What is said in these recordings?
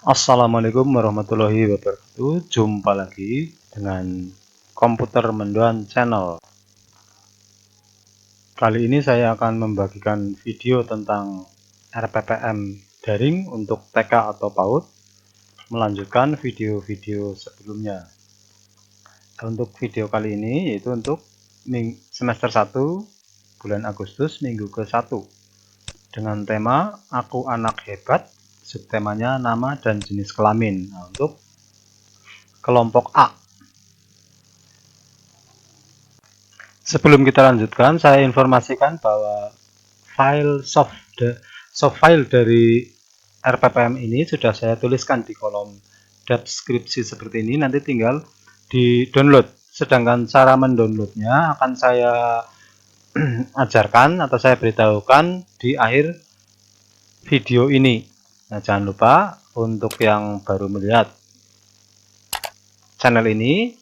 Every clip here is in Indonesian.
Assalamualaikum warahmatullahi wabarakatuh. Jumpa lagi dengan Komputer Mendoan Channel. Kali ini saya akan membagikan video tentang RPPM daring untuk TK atau PAUD, melanjutkan video-video sebelumnya. Untuk video kali ini yaitu untuk semester 1 bulan Agustus minggu ke-1 dengan tema Aku Anak Hebat. Subtemanya nama dan jenis kelamin. Nah, untuk kelompok A. Sebelum kita lanjutkan, saya informasikan bahwa soft file dari RPPM ini sudah saya tuliskan di kolom deskripsi seperti ini. Nanti tinggal di download. Sedangkan cara mendownloadnya akan saya ajarkan atau saya beritahukan di akhir video ini. Nah, jangan lupa untuk yang baru melihat channel ini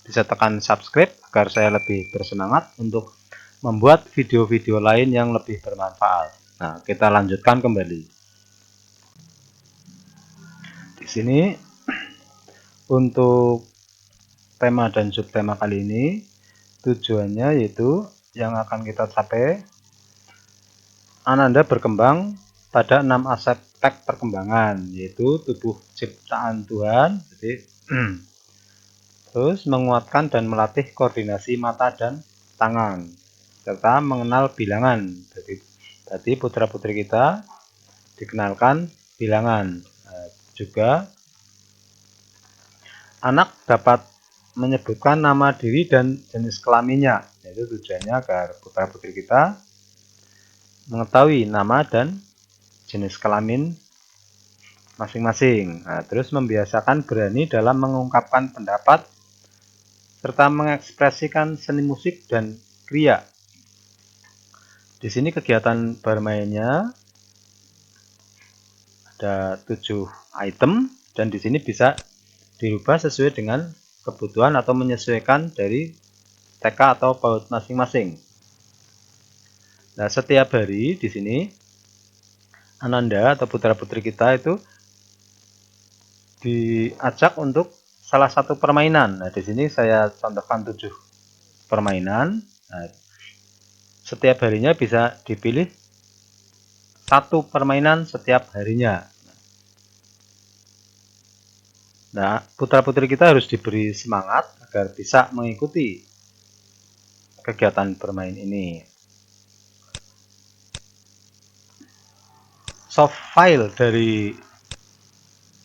bisa tekan subscribe agar saya lebih bersemangat untuk membuat video-video lain yang lebih bermanfaat. Nah, kita lanjutkan kembali. Di sini untuk tema dan subtema kali ini tujuannya yaitu yang akan kita capai Ananda berkembang pada 6 aspek perkembangan, yaitu tubuh ciptaan Tuhan, terus menguatkan dan melatih koordinasi mata dan tangan, serta mengenal bilangan. Jadi putra-putri kita dikenalkan bilangan. Juga anak dapat menyebutkan nama diri dan jenis kelaminnya. Yaitu tujuannya agar putra-putri kita mengetahui nama dan jenis kelamin masing-masing. Nah, terus membiasakan berani dalam mengungkapkan pendapat serta mengekspresikan seni musik dan kriya. Di sini kegiatan bermainnya ada 7 item dan di sini bisa dirubah sesuai dengan kebutuhan atau menyesuaikan dari TK atau PAUD masing-masing. Nah, setiap hari di sini Ananda atau putra-putri kita itu diajak untuk salah satu permainan. Nah, di sini saya contohkan 7 permainan. Nah, setiap harinya bisa dipilih satu permainan setiap harinya. Nah, putra-putri kita harus diberi semangat agar bisa mengikuti kegiatan bermain ini. Soft file dari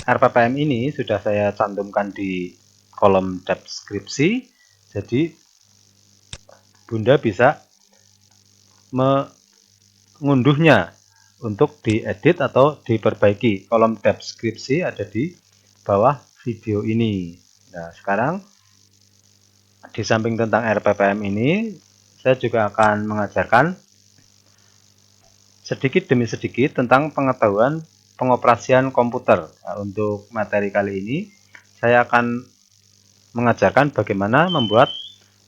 RPPM ini sudah saya cantumkan di kolom deskripsi. Jadi Bunda bisa mengunduhnya untuk diedit atau diperbaiki. Kolom deskripsi ada di bawah video ini. Nah, sekarang di samping tentang RPPM ini, saya juga akan mengajarkan sedikit demi sedikit tentang pengetahuan pengoperasian komputer. Nah, untuk materi kali ini, saya akan mengajarkan bagaimana membuat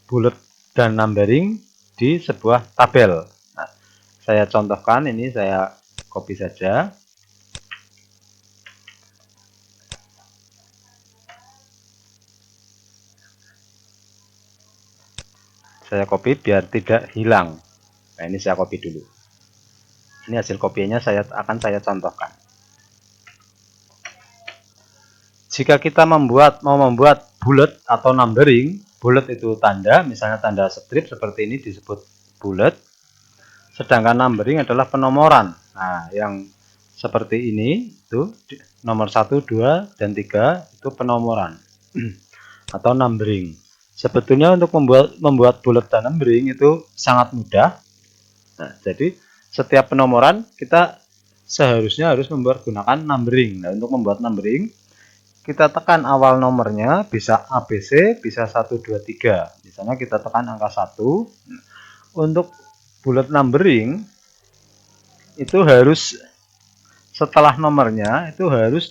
bullet dan numbering di sebuah tabel. Nah, saya contohkan ini, saya copy saja. Saya copy biar tidak hilang. Nah, ini saya copy dulu. Ini hasil kopinya akan saya contohkan. Jika kita mau membuat bullet atau numbering, bullet itu tanda, misalnya tanda strip seperti ini disebut bullet. Sedangkan numbering adalah penomoran. Nah, yang seperti ini itu nomor 1, 2, dan 3 itu penomoran atau numbering. Sebetulnya untuk membuat bullet dan numbering itu sangat mudah. Nah, jadi setiap penomoran kita seharusnya harus gunakan numbering. Nah, untuk membuat numbering kita tekan awal nomornya, bisa ABC, bisa 1, 2, 3. Misalnya kita tekan angka 1. Untuk bullet numbering itu harus setelah nomornya itu harus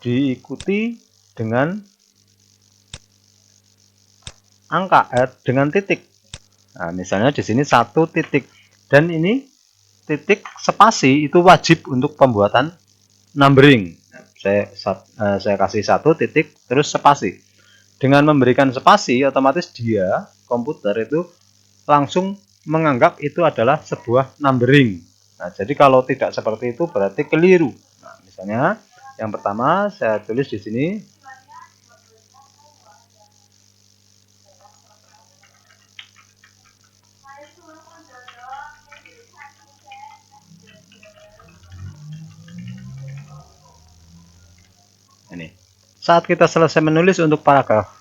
diikuti dengan angka dengan titik. Nah, misalnya di sini 1 titik dan ini titik spasi itu wajib untuk pembuatan numbering. saya kasih 1 titik terus spasi. Dengan memberikan spasi, otomatis dia komputer itu langsung menganggap itu adalah sebuah numbering. Nah, jadi kalau tidak seperti itu berarti keliru. Nah, misalnya yang pertama saya tulis di sini ini. Saat kita selesai menulis untuk paragraf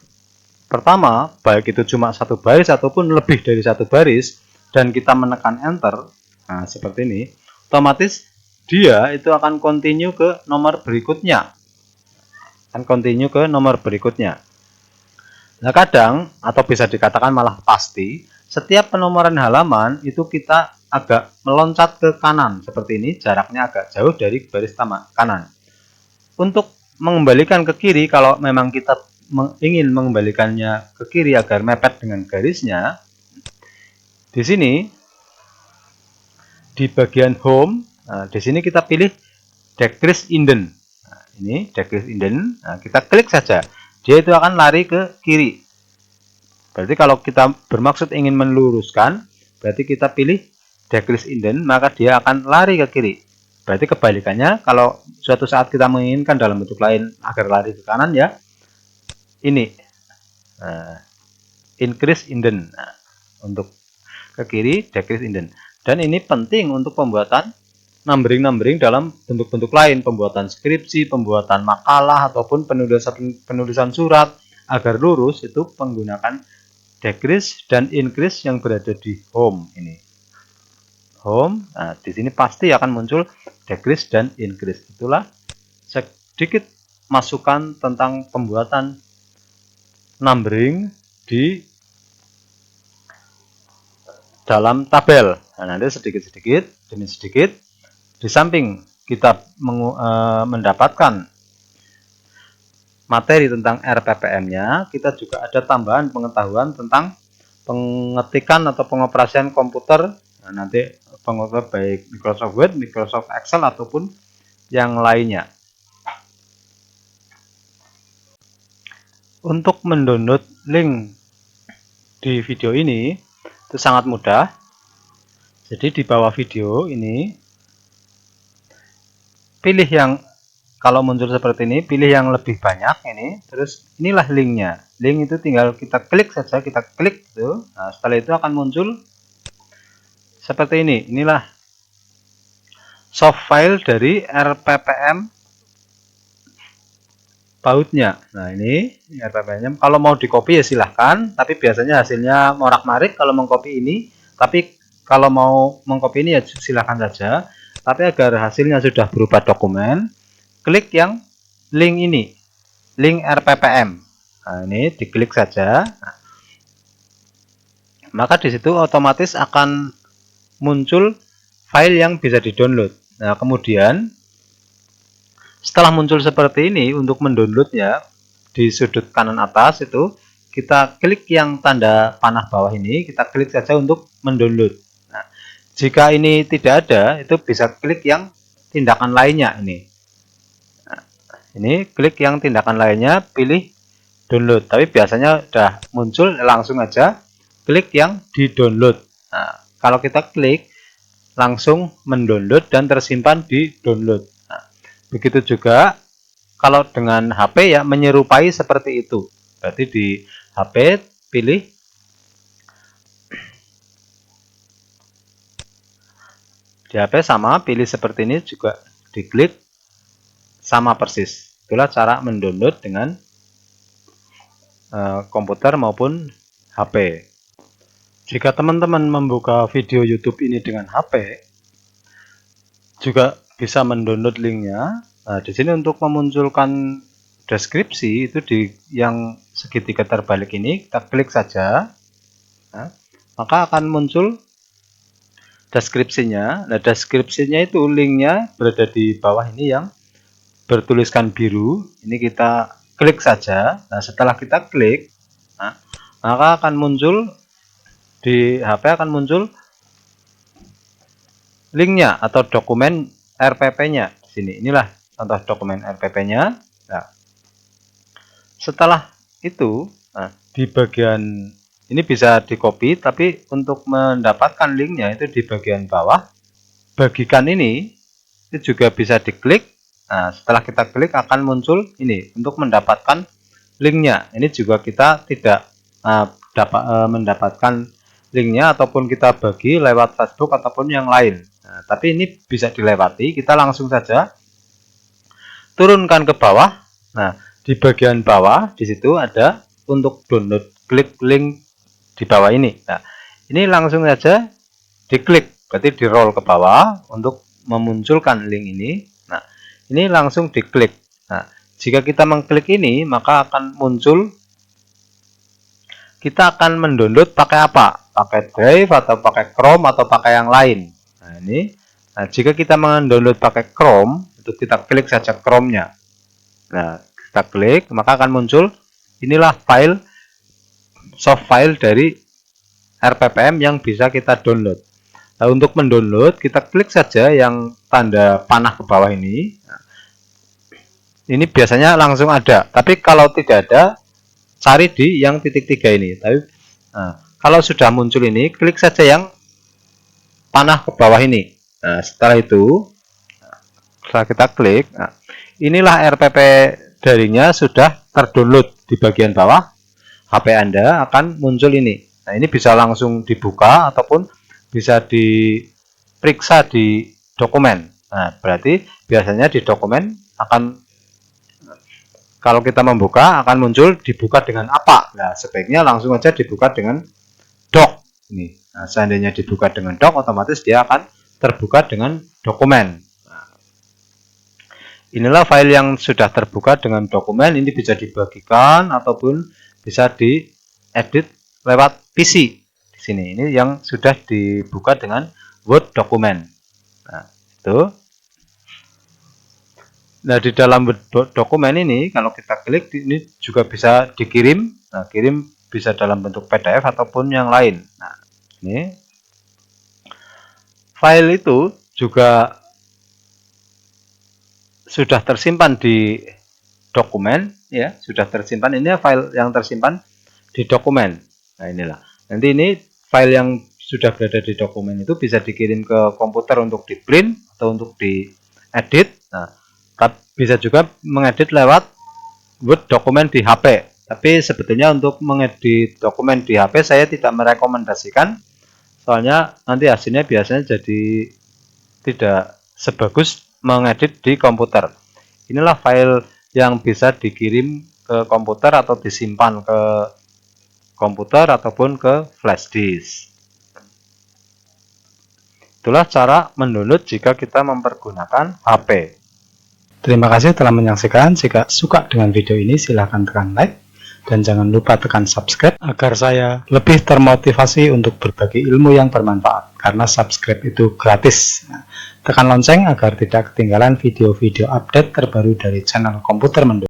pertama, baik itu cuma 1 baris ataupun lebih dari 1 baris, dan kita menekan enter, nah seperti ini, otomatis dia itu akan continue ke nomor berikutnya. Nah kadang, atau bisa dikatakan malah pasti, setiap penomoran halaman itu kita agak meloncat ke kanan, seperti ini, jaraknya agak jauh dari baris kanan. Untuk mengembalikan ke kiri, kalau memang kita ingin mengembalikannya ke kiri agar mepet dengan garisnya, di sini di bagian home, nah, di sini kita pilih decrease indent. Nah, ini decrease indent, nah, kita klik saja, dia itu akan lari ke kiri. Berarti kalau kita bermaksud ingin meluruskan, berarti kita pilih decrease indent, maka dia akan lari ke kiri. Berarti kebalikannya, kalau suatu saat kita menginginkan dalam bentuk lain agar lari ke kanan, ya ini increase indent. Nah, untuk ke kiri decrease indent. Dan ini penting untuk pembuatan numbering dalam bentuk-bentuk lain, pembuatan skripsi, pembuatan makalah, ataupun penulisan surat. Agar lurus itu menggunakan decrease dan increase yang berada di home ini. Home, nah di sini pasti akan muncul decrease dan increase. Itulah sedikit masukan tentang pembuatan numbering di dalam tabel. Nah, nanti sedikit-sedikit demi sedikit, di samping kita mendapatkan materi tentang RPPM-nya, kita juga ada tambahan pengetahuan tentang pengetikan atau pengoperasian komputer. Nah, nanti komputer baik Microsoft Word, Microsoft Excel, ataupun yang lainnya. Untuk mendownload link di video ini itu sangat mudah. Jadi di bawah video ini pilih yang, kalau muncul seperti ini, pilih yang lebih banyak ini, terus inilah linknya. Link itu tinggal kita klik saja, kita klik itu. Nah, setelah itu akan muncul seperti ini. Inilah soft file dari RPPM bautnya. Nah, ini RPPM-nya. Kalau mau di copy ya silahkan, tapi biasanya hasilnya morak-marik kalau mengcopy ini. Tapi kalau mau mengcopy ini ya silahkan saja. Tapi agar hasilnya sudah berupa dokumen, klik yang link ini, link RPPM. Nah, ini diklik saja. Nah, maka di situ otomatis akan muncul file yang bisa di-download. Nah, kemudian setelah muncul seperti ini, untuk mendownloadnya di sudut kanan atas itu kita klik yang tanda panah bawah ini, kita klik saja untuk mendownload. Nah, jika ini tidak ada, itu bisa klik yang tindakan lainnya ini. Nah, ini klik yang tindakan lainnya, pilih download. Tapi biasanya sudah muncul, langsung aja klik yang di download. Nah, kalau kita klik langsung mendownload dan tersimpan di download. Nah, begitu juga kalau dengan HP ya menyerupai seperti itu. Berarti di HP pilih di HP sama, pilih seperti ini juga diklik sama persis. Itulah cara mendownload dengan komputer maupun HP. Jika teman-teman membuka video YouTube ini dengan HP, juga bisa mendownload linknya. Nah, di sini untuk memunculkan deskripsi itu di yang segitiga terbalik ini kita klik saja. Nah, maka akan muncul deskripsinya. Nah, deskripsinya itu linknya berada di bawah ini yang bertuliskan biru. Ini kita klik saja. Nah, setelah kita klik, nah, maka akan muncul di HP akan muncul linknya atau dokumen RPP-nya. Sini, inilah contoh dokumen RPP-nya. Nah, setelah itu, di bagian ini bisa di copy, tapi untuk mendapatkan linknya itu di bagian bawah. Bagikan ini itu juga bisa diklik. Nah, setelah kita klik akan muncul ini untuk mendapatkan linknya. Ini juga kita tidak mendapatkan linknya ataupun kita bagi lewat Facebook ataupun yang lain. Nah, tapi ini bisa dilewati. Kita langsung saja turunkan ke bawah. Nah, di bagian bawah di situ ada untuk download, klik link di bawah ini. Nah, ini langsung saja diklik, berarti di roll ke bawah untuk memunculkan link ini. Nah, ini langsung diklik. Nah, jika kita mengklik ini, maka akan muncul, kita akan mendownload pakai apa? Pakai Drive atau pakai Chrome atau pakai yang lain. Nah, ini. Nah, jika kita mendownload pakai Chrome, itu kita klik saja Chrome-nya. Nah, kita klik, maka akan muncul inilah file, soft file dari RPPM yang bisa kita download. Nah, untuk mendownload, kita klik saja yang tanda panah ke bawah ini. Nah, ini biasanya langsung ada, tapi kalau tidak ada, cari di yang titik 3 ini. Tapi kalau sudah muncul ini, klik saja yang panah ke bawah ini. Nah, setelah itu, setelah kita klik, inilah RPP daringnya sudah terdownload. Di bagian bawah HP Anda akan muncul ini. Nah, ini bisa langsung dibuka ataupun bisa diperiksa di dokumen. Nah, berarti biasanya di dokumen akan, kalau kita membuka akan muncul dibuka dengan apa. Nah, sebaiknya langsung aja dibuka dengan doc. Ini. Nah, seandainya dibuka dengan doc, otomatis dia akan terbuka dengan dokumen. Nah, inilah file yang sudah terbuka dengan dokumen. Ini bisa dibagikan ataupun bisa diedit lewat PC. Di sini ini yang sudah dibuka dengan Word dokumen. Nah, itu. Nah, di dalam Word dokumen ini kalau kita klik, ini juga bisa dikirim. Nah, kirim bisa dalam bentuk PDF ataupun yang lain. Nah, ini file itu juga sudah tersimpan di dokumen, ya, sudah tersimpan. Ini file yang tersimpan di dokumen. Nah, inilah. Nanti ini file yang sudah berada di dokumen itu bisa dikirim ke komputer untuk di print atau untuk diedit. Nah, bisa juga mengedit lewat Word dokumen di HP. Tapi sebetulnya untuk mengedit dokumen di HP saya tidak merekomendasikan, soalnya nanti hasilnya biasanya jadi tidak sebagus mengedit di komputer. Inilah file yang bisa dikirim ke komputer atau disimpan ke komputer ataupun ke flash disk. Itulah cara mendownload jika kita mempergunakan HP. Terima kasih telah menyaksikan. Jika suka dengan video ini, silahkan tekan like dan jangan lupa tekan subscribe agar saya lebih termotivasi untuk berbagi ilmu yang bermanfaat, karena subscribe itu gratis. Tekan lonceng agar tidak ketinggalan video-video update terbaru dari channel Komputer Mendo.